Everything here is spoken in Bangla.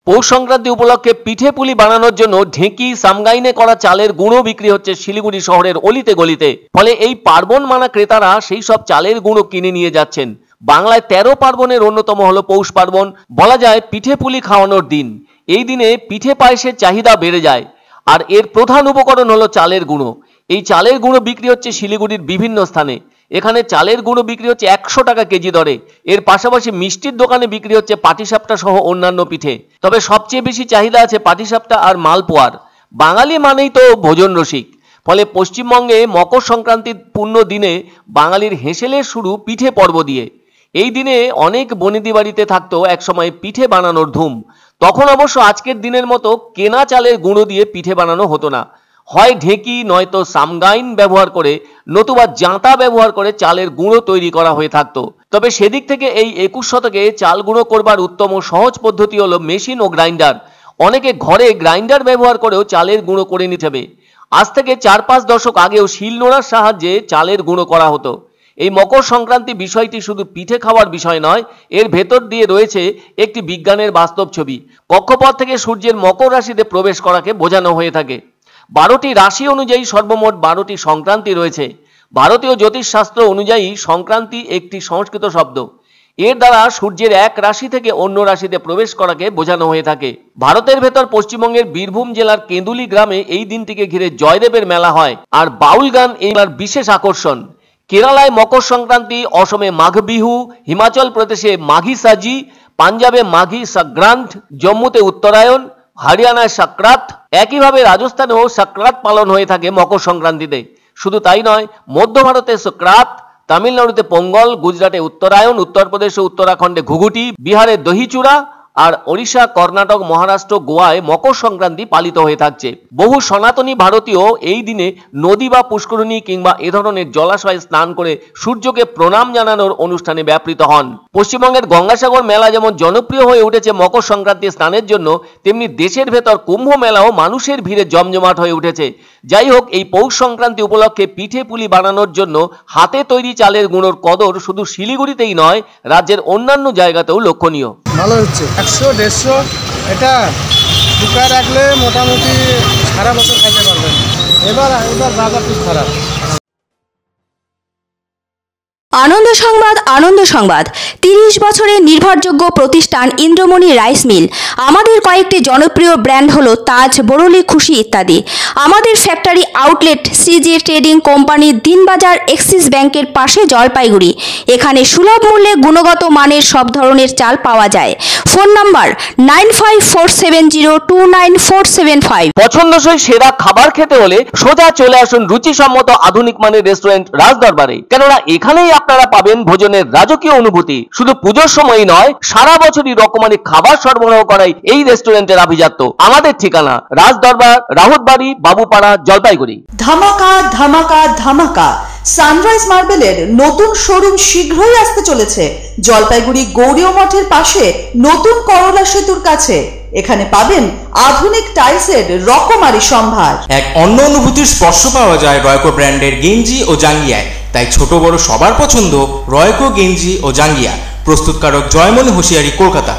পৌষ সংক্রান্তি উপলক্ষে পিঠে পুলি বানানোর জন্য ঢেঁকি সামগাইনে করা চালের গুঁড়ো বিক্রি হচ্ছে শিলিগুড়ি শহরের অলিতে গলিতে। ফলে এই পার্বণ মানা ক্রেতারা সেই সব চালের গুঁড়ো কিনে নিয়ে যাচ্ছেন। বাংলায় 13 পার্বণের অন্যতম হলো পৌষ পার্বণ। বলা যায় পিঠে পুলি খাওয়ানোর দিন। এই দিনে পিঠে পায়েসের চাহিদা বেড়ে যায়, আর এর প্রধান উপকরণ হলো চালের গুঁড়ো। এই চালের গুঁড়ো বিক্রি হচ্ছে শিলিগুড়ির বিভিন্ন স্থানে। এখানে চালের গুঁড়ো বিক্রি হচ্ছে 100 টাকা কেজি দরে। এর পাশাপাশি মিষ্টির দোকানে বিক্রি হচ্ছে পাটিসাপটা সহ অন্যান্য পিঠে। তবে সবচেয়ে বেশি চাহিদা আছে পাটিসাপটা আর মালপোয়ার। বাঙালি মানেই তো ভোজন রসিক। ফলে পশ্চিমবঙ্গে মকর সংক্রান্তির পূর্ণ দিনে বাঙালির হেঁসেলের শুরু পিঠে পর্ব দিয়ে। এই দিনে অনেক বনেদি বাড়িতে থাকতো একসময় পিঠে বানানোর ধুম। তখন অবশ্য আজকের দিনের মতো কেনা চালের গুঁড়ো দিয়ে পিঠে বানানো হতো না। হয় ঢেঁকি নয়তো সামগাইন ব্যবহার করে, নতুবা জাঁতা ব্যবহার করে চালের গুঁড়ো তৈরি করা হয়ে থাকতো। তবে সেদিক থেকে এই 21 শতকে চাল গুঁড়ো করবার উত্তম ও সহজ পদ্ধতি হলো মেশিন ও গ্রাইন্ডার। অনেকে ঘরে গ্রাইন্ডার ব্যবহার করেও চালের গুঁড়ো করে নিতে হবে। আজ থেকে 4-5 দশক আগেও শিলনোড়ার সাহায্যে চালের গুঁড়ো করা হতো। এই মকর সংক্রান্তি বিষয়টি শুধু পিঠে খাওয়ার বিষয় নয়, এর ভেতর দিয়ে রয়েছে একটি বিজ্ঞানের বাস্তব ছবি। কক্ষপথ থেকে সূর্যের মকর রাশিতে প্রবেশ করাকে বোঝানো হয়ে থাকে। 12টি রাশি অনুযায়ী সর্বমোট 12টি সংক্রান্তি রয়েছে। ভারতীয় জ্যোতিষশাস্ত্র অনুযায়ী সংক্রান্তি একটি সংস্কৃত শব্দ। এর দ্বারা সূর্যের এক রাশি থেকে অন্য রাশিতে প্রবেশ করাকে বোঝানো হয়ে থাকে। ভারতের ভেতর পশ্চিমবঙ্গের বীরভূম জেলার কেঁদুলি গ্রামে এই দিনটিকে ঘিরে জয়দেবের মেলা হয়, আর বাউল গান এই মেলার বিশেষ আকর্ষণ। কেরালায় মকর সংক্রান্তি, অসমে মাঘ বিহু, হিমাচল প্রদেশে মাঘী সাজি, পাঞ্জাবে মাঘী সংক্রান্ত, জম্মুতে উত্তরায়ণ, হরিয়ানায় সংক্রাত। একইভাবে রাজস্থানেও সংক্রাত পালন হয়ে থাকে মকর সংক্রান্তিতে। শুধু তাই নয়, মধ্য ভারতে সংক্রাত, তামিলনাড়ুতে পোঙ্গল, গুজরাটে উত্তরায়ণ, উত্তরপ্রদেশে উত্তরাখণ্ডে ঘুঘুটি, বিহারে দহিচূড়া, আর ওড়িশা, কর্ণাটক, মহারাষ্ট্র, গোয়ায় মকর সংক্রান্তি পালিত হয়ে থাকছে। বহু সনাতনী ভারতীয় এই দিনে নদী বা পুষ্করিণী কিংবা এ ধরনের জলাশয়ে স্নান করে সূর্যকে প্রণাম জানানোর অনুষ্ঠানে ব্যাপৃত হন। পশ্চিমবঙ্গের গঙ্গাসাগর মেলা যেমন জনপ্রিয় হয়ে উঠেছে মকর সংক্রান্তি স্নানের জন্য, তেমনি দেশের ভেতর কুম্ভ মেলাও মানুষের ভিড়ে জমজমাট হয়ে উঠেছে। যাই হোক, এই পৌষ সংক্রান্তি উপলক্ষে পিঠে পুলি বানানোর জন্য হাতে তৈরি চালের গুঁড়োর কদর শুধু শিলিগুড়িতেই নয়, রাজ্যের অন্যান্য জায়গাতেও লক্ষণীয়। ভালো হচ্ছে 100-150 এটা শুকায় রাখলে মোটামুটি সারা বছর খাইতে পারবেন। এবার বাজার খুব খারাপ। আনন্দ সংবাদ, আনন্দ সংবাদ। 30 বছরের নির্ভরযোগ্য প্রতিষ্ঠান ইন্দ্রমণি রাইস মিল। আমাদের কয়েকটি জনপ্রিয় ব্র্যান্ড হলো তাজ, বরলি, খুশি ইত্যাদি। আমাদের factory outlet CG trading company, Dinbazar, axis ব্যাংকের পাশে, জলপাইগুড়ি। এখানে সুলভ মূল্যে গুণগত মানের সব ধরনের চাল পাওয়া যায়। Phone number 9547029475। পছন্দসই সেরা খাবার খেতে হলে সোজা চলে আসুন রুচিসম্মত আধুনিক মানের রেস্টুরেন্ট রাজদরবারে। কেননা এখানেই আপনারা পাবেন ভোজনের রাজকীয় অনুভূতি। শুধু পুজোর সময়ই নয়, সারা বছরই রকমারি খাবার সরবরাহ করাই এই রেস্টুরেন্টের আভিজাত্য। আমাদের ঠিকানা রাজদরবার, রাহুতবাড়ি, বাবুপাড়া, জলপাইগুড়ি। ধামাকা ধামাকা ধামাকা! সানরাইজ মার্বেলের নতুন শোরুম শীঘ্রই আসতে চলেছে জলপাইগুড়ি গৌরীয় মঠের পাশে নতুন করলা সেতুর কাছে। এখানে পাবেন আধুনিক টাইলসের রকমারি সম্ভার। এক অন্য অনুভূতির স্পর্শ পাওয়া যায় রয়কো ব্র্যান্ডের গেঞ্জি ও জাঙ্গিয়ায়। তাই ছোট বড় সবার পছন্দ রয়কো গেঞ্জি ও জাঙ্গিয়া। প্রস্তুতকারক জয়মনি হোশিয়ারি, কলকাতা।